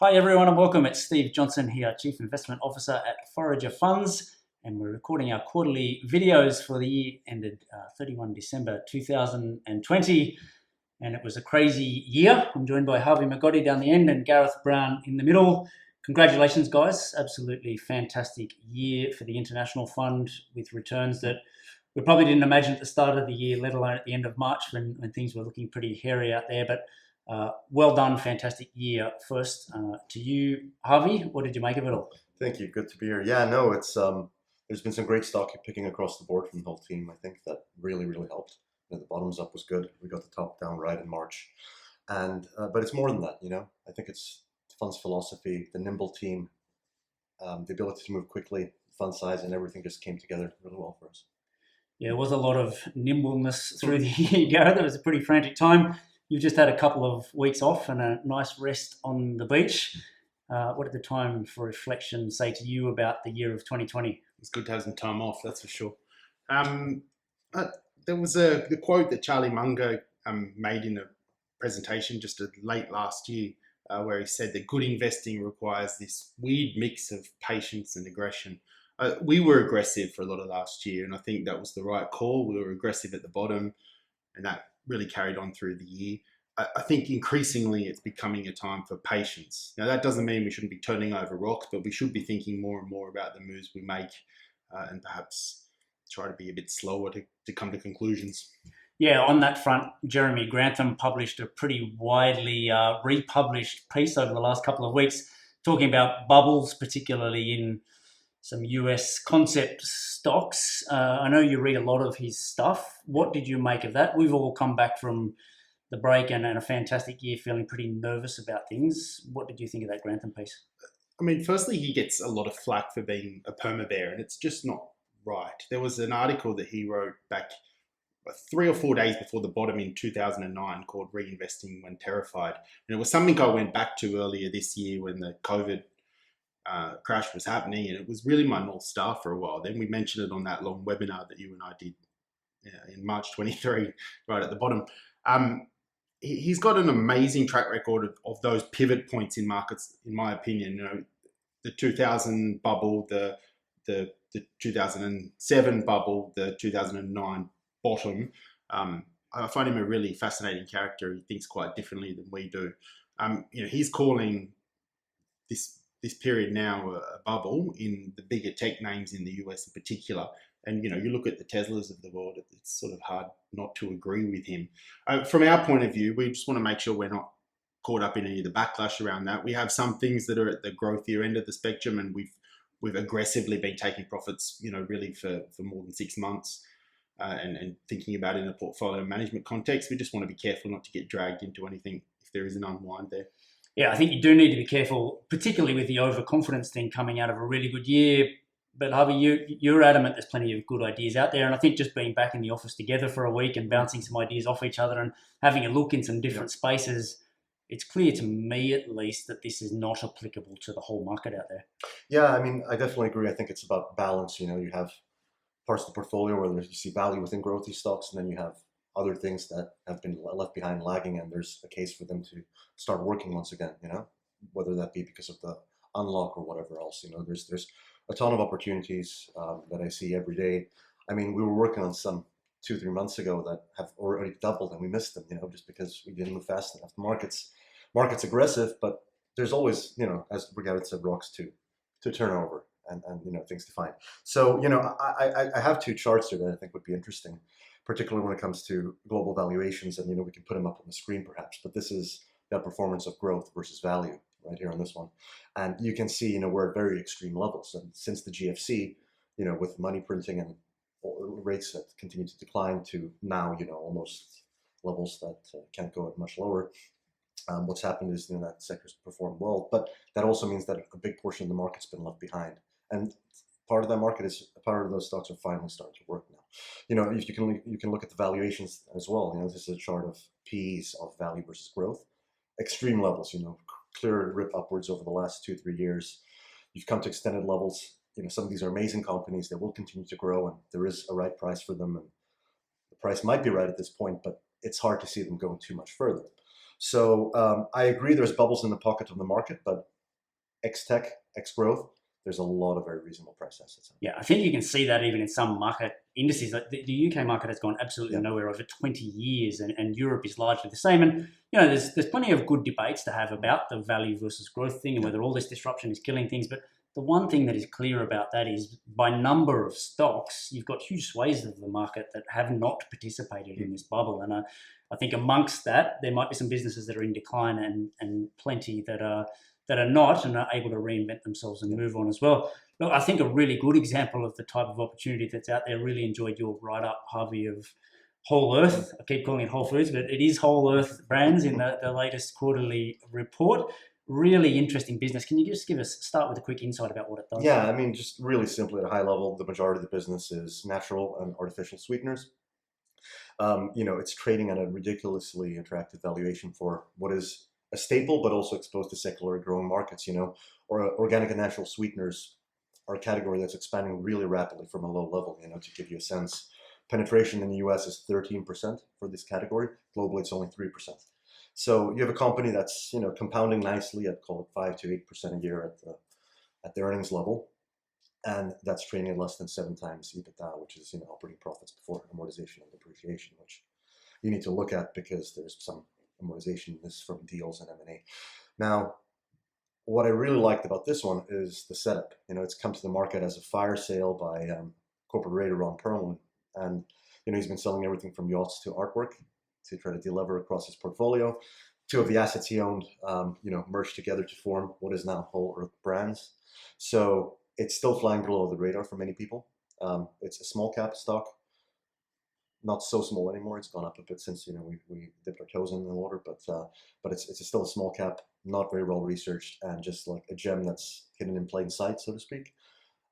Hi everyone and welcome. It's Steve Johnson here, Chief Investment Officer at Forager Funds, and we're recording our quarterly videos for the year ended 31 December 2020, and it was a crazy year. I'm joined by Harvey McGoddy down the end and Gareth Brown in the middle. Congratulations guys, absolutely fantastic year for the International Fund with returns that we probably didn't imagine at the start of the year, let alone at the end of March when things were looking pretty hairy out there. But well done, fantastic year. First, to you, Harvey, what did you make of it all? Thank you. Good to be here. Yeah, no, it's there's been some great stock picking across the board from the whole team. I think that really helped. The bottoms up was good. We got the top down right in March, and but it's more than that. I think it's the fund's philosophy, the nimble team, the ability to move quickly, fund size, and everything just came together really well for us. Yeah, there was a lot of nimbleness through the year, Gareth. It was a pretty frantic time. You've just had a couple of weeks off and a nice rest on the beach. What did the time for reflection say to you about the year of 2020? It's good to have some time off, that's for sure. Um, there was the quote that Charlie Munger made in a presentation just late last year, where he said that good investing requires this weird mix of patience and aggression. We were aggressive for a lot of last year, and I think that was the right call. We were aggressive at the bottom, and that really carried on through the year. I think increasingly it's becoming a time for patience. Now, that doesn't mean we shouldn't be turning over rocks, but we should be thinking more and more about the moves we make and perhaps try to be a bit slower to come to conclusions. Yeah, on that front, Jeremy Grantham published a pretty widely republished piece over the last couple of weeks talking about bubbles, particularly in some US concept stocks. I know you read a lot of his stuff. What did you make of that? We've all come back from the break and a fantastic year feeling pretty nervous about things. What did you think of that Grantham piece? I mean, firstly, he gets a lot of flack for being a perma bear, and it's just not right. There was an article that he wrote back 3 or 4 days before the bottom in 2009 called Reinvesting When Terrified. And it was something I went back to earlier this year when the COVID crash was happening, and it was really my North Star for a while. Then we mentioned it on that long webinar that you and I did in March 23, right at the bottom. He's got an amazing track record of those pivot points in markets, in my opinion. The 2000 bubble, the 2007 bubble, the 2009 bottom. I find him a really fascinating character. He thinks quite differently than we do. He's calling this period now a bubble in the bigger tech names in the US in particular. And, you look at the Teslas of the world, it's sort of hard not to agree with him. From our point of view, we just want to make sure we're not caught up in any of the backlash around that. We have some things that are at the growthier end of the spectrum, and we've aggressively been taking profits, really for more than 6 months and thinking about it in a portfolio management context. We just want to be careful not to get dragged into anything if there is an unwind there. Yeah, I think you do need to be careful, particularly with the overconfidence thing coming out of a really good year. But Harvey, you're adamant there's plenty of good ideas out there. And I think just being back in the office together for a week and bouncing some ideas off each other and having a look in some different spaces, it's clear to me at least that this is not applicable to the whole market out there. Yeah, I mean, I definitely agree. I think it's about balance. You have parts of the portfolio where you see value within growthy stocks, and then you have other things that have been left behind lagging, and there's a case for them to start working once again, whether that be because of the unlock or whatever else. There's a ton of opportunities that I see every day. I mean, we were working on some 2-3 months ago that have already doubled, and we missed them, just because we didn't move fast enough. The market's aggressive, but there's always, as Brigade said, rocks to turn over and things to find. So, I have 2 charts here that I think would be interesting, particularly when it comes to global valuations, and we can put them up on the screen perhaps. But this is the performance of growth versus value right here on this one, and you can see we're at very extreme levels. And since the GFC, with money printing and rates that continue to decline to now, almost levels that can't go much lower. What's happened is that sector's performed well, but that also means that a big portion of the market's been left behind, and part of that market is part of those stocks are finally starting to work now. If you can look at the valuations as well. This is a chart of P's of value versus growth, extreme levels. Clear rip upwards over the last 2-3 years. You've come to extended levels. Some of these are amazing companies that will continue to grow, and there is a right price for them, and the price might be right at this point, but it's hard to see them going too much further. So I agree there's bubbles in the pocket of the market, but X-Tech, X-Growth, there's a lot of very reasonable price assets. Yeah, I think you can see that even in some market indices. Like the UK market has gone absolutely nowhere over 20 years, and Europe is largely the same. And there's plenty of good debates to have about the value versus growth thing and whether all this disruption is killing things. But the one thing that is clear about that is by number of stocks, you've got huge swathes of the market that have not participated in this bubble. And I think amongst that, there might be some businesses that are in decline and plenty that are not and are able to reinvent themselves and move on as well. Look, I think a really good example of the type of opportunity that's out there, really enjoyed your write-up, Harvey, of Whole Earth. I keep calling it Whole Foods, but it is Whole Earth Brands in the latest quarterly report. Really interesting business. Can you just start with a quick insight about what it does? Yeah, I mean, just really simply at a high level, the majority of the business is natural and artificial sweeteners. It's trading at a ridiculously attractive valuation for what is a staple, but also exposed to secular growing markets. Or organic and natural sweeteners are a category that's expanding really rapidly from a low level. To give you a sense, penetration in the US is 13% for this category. Globally, it's only 3%. So you have a company that's compounding nicely at, call it, 5 to 8% a year at the earnings level, and that's trading at less than 7 times EBITDA, which is operating profits before amortization and depreciation, which you need to look at because there's some amortization in this from deals and M&A. Now, what I really liked about this one is the setup. It's come to the market as a fire sale by corporate raider Ron Perlman, and he's been selling everything from yachts to artwork to try to delever across his portfolio. 2 of the assets he owned, merged together to form what is now Whole Earth Brands. So it's still flying below the radar for many people. It's a small cap stock, not so small anymore. It's gone up a bit since we dipped our toes in the water, but it's still a small cap, not very well researched, and just like a gem that's hidden in plain sight, so to speak.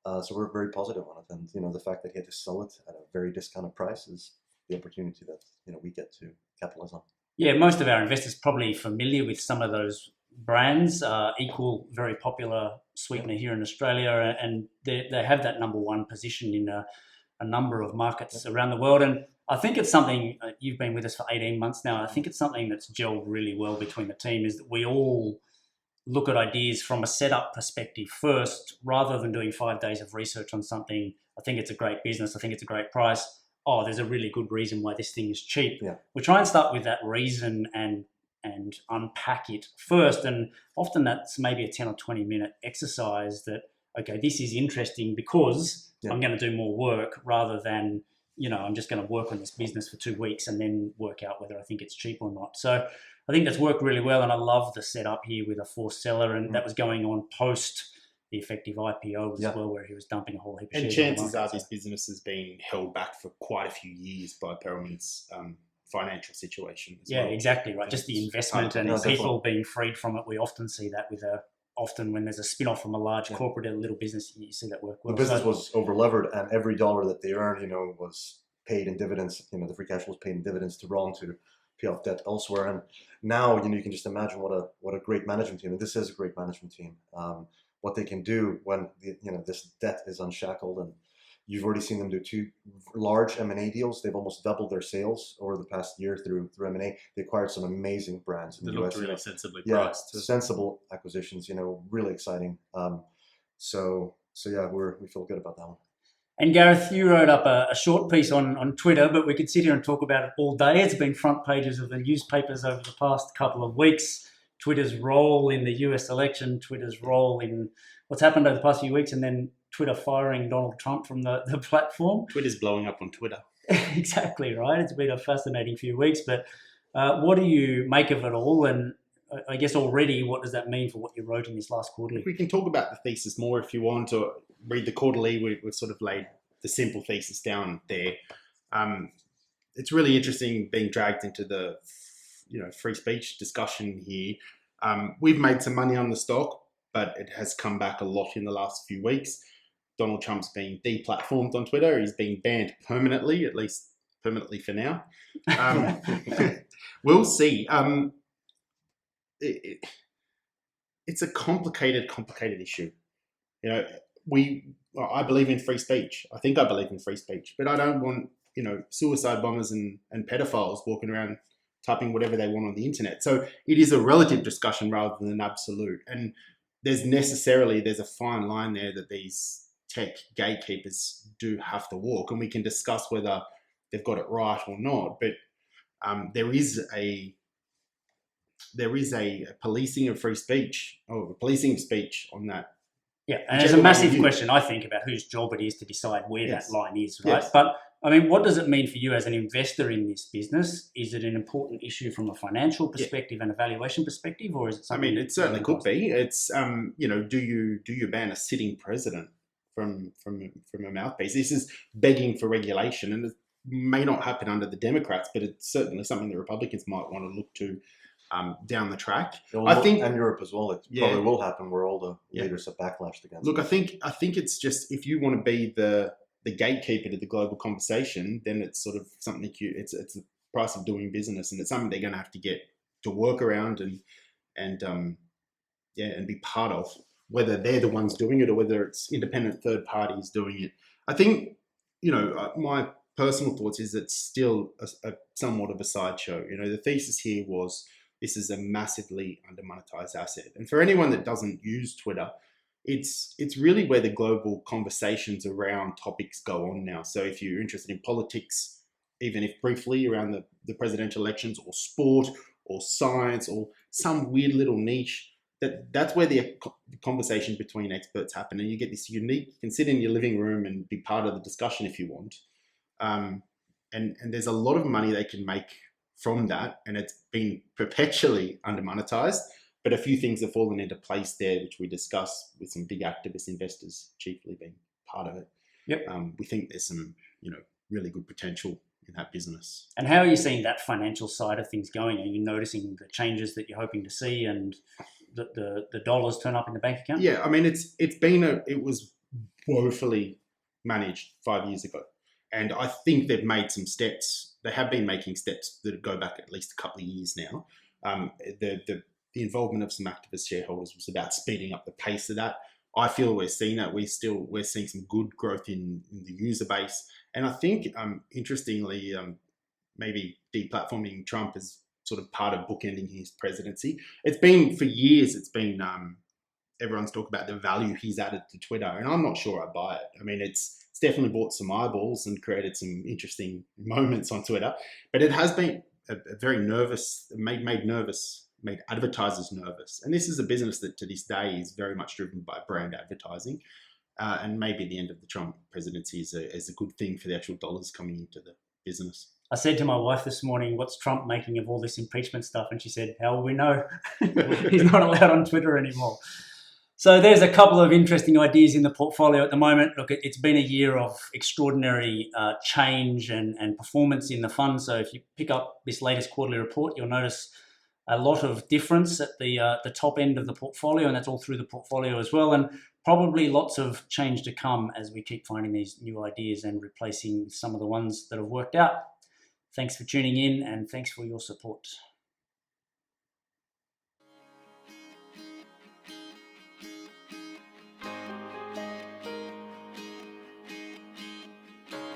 So we're very positive on it, and the fact that he had to sell it at a very discounted price is the opportunity that we get to capitalize on. Yeah, most of our investors probably familiar with some of those brands. Equal, very popular sweetener here in Australia, and they have that number one position in a number of markets around the world. And I think it's something, you've been with us for 18 months now, I think it's something that's gelled really well between the team, is that we all look at ideas from a setup perspective first, rather than doing 5 days of research on something. I think it's a great business. I think it's a great price. Oh, there's a really good reason why this thing is cheap. Yeah. We try and start with that reason and unpack it first. And often that's maybe a 10 or 20 minute exercise that, okay, this is interesting because I'm going to do more work, rather than, I'm just going to work on this business for 2 weeks and then work out whether I think it's cheap or not. So I think that's worked really well. And I love the setup here with a forced seller. And that was going on post the effective IPO as well, where he was dumping a whole heap of shares. And chances are this business has been held back for quite a few years by Perelman's financial situation as well. Exactly right. Just the investment and people being freed from it. We often see that with often when there's a spin-off from a large corporate and a little business, you see that work well. The business was over-levered, and every dollar that they earned, was paid in dividends. The free cash flow was paid in dividends to Ron to pay off debt elsewhere. And now, you can just imagine what a great management team, and this is a great management team, what they can do when this debt is unshackled. And you've already seen them do 2 large M&A deals. They've almost doubled their sales over the past year through M&A. They acquired some amazing brands in the US. They looked really sensibly priced. Sensible acquisitions. Really exciting. So yeah, we feel good about that one. And Gareth, you wrote up a short piece on Twitter, but we could sit here and talk about it all day. It's been front pages of the newspapers over the past couple of weeks. Twitter's role in the US election, Twitter's role in what's happened over the past few weeks, and then Twitter firing Donald Trump from the platform. Twitter's blowing up on Twitter. Exactly right. It's been a fascinating few weeks, but what do you make of it all? And I guess already, what does that mean for what you wrote in this last quarterly? We can talk about the thesis more if you want, or read the quarterly. We've sort of laid the simple thesis down there. It's really interesting being dragged into the free speech discussion here. We've made some money on the stock, but it has come back a lot in the last few weeks. Donald Trump's being deplatformed on Twitter. He's being banned permanently, at least permanently for now. We'll see. It's a complicated issue. I believe in free speech. I think I believe in free speech, but I don't want suicide bombers and pedophiles walking around typing whatever they want on the internet. So it is a relative discussion rather than an absolute. And there's a fine line there that these tech gatekeepers do have to walk, and we can discuss whether they've got it right or not. But there is a policing of free speech, or policing of speech on that. Yeah, and there's a massive question, I think, about whose job it is to decide where that line is, right? Yes. But, I mean, what does it mean for you as an investor in this business? Is it an important issue from a financial perspective and a valuation perspective, or is it something? I mean, it certainly could be. It's, do you ban a sitting president from a mouthpiece? This is begging for regulation, and it may not happen under the Democrats, but it's certainly something the Republicans might want to look to down the track. I think, and Europe as well. It probably will happen where all the leaders have backlashed against. Look, I think it's just, if you want to be the gatekeeper to the global conversation, then it's sort of something it's the price of doing business, and it's something they're going to have to get to work around and be part of, whether they're the ones doing it or whether it's independent third parties doing it. I think, my personal thoughts is it's still a somewhat of a sideshow. The thesis here was, this is a massively under-monetized asset. And for anyone that doesn't use Twitter, it's really where the global conversations around topics go on now. So if you're interested in politics, even if briefly around the presidential elections, or sport, or science, or some weird little niche, that's where the conversation between experts happen. And you get this unique, you can sit in your living room and be part of the discussion if you want. And there's a lot of money they can make from that, and it's been perpetually under-monetized, but a few things have fallen into place there, which we discuss with some big activist investors chiefly being part of it. Yep. We think there's some, really good potential in that business. And how are you seeing that financial side of things going? Are you noticing the changes that you're hoping to see, and the dollars turn up in the bank account? Yeah, I mean, it was woefully managed 5 years ago. And I think they've made some steps. They have been making steps that go back at least a couple of years now. The involvement of some activist shareholders was about speeding up the pace of that. I feel we're seeing that. We're seeing some good growth in the user base. And I think, interestingly, maybe deplatforming Trump is sort of part of bookending his presidency. It's been, for years, everyone's talked about the value he's added to Twitter, and I'm not sure I buy it. I mean, it's definitely bought some eyeballs and created some interesting moments on Twitter, but it has been a very nervous, made advertisers nervous. And this is a business that to this day is very much driven by brand advertising. And maybe the end of the Trump presidency is a good thing for the actual dollars coming into the business. I said to my wife this morning, what's Trump making of all this impeachment stuff? And she said, how will we know? He's not allowed on Twitter anymore. So there's a couple of interesting ideas in the portfolio at the moment. Look, it's been a year of extraordinary change and performance in the fund. So if you pick up this latest quarterly report, you'll notice a lot of difference at the top end of the portfolio, and that's all through the portfolio as well. And probably lots of change to come as we keep finding these new ideas and replacing some of the ones that have worked out. Thanks for tuning in, and thanks for your support.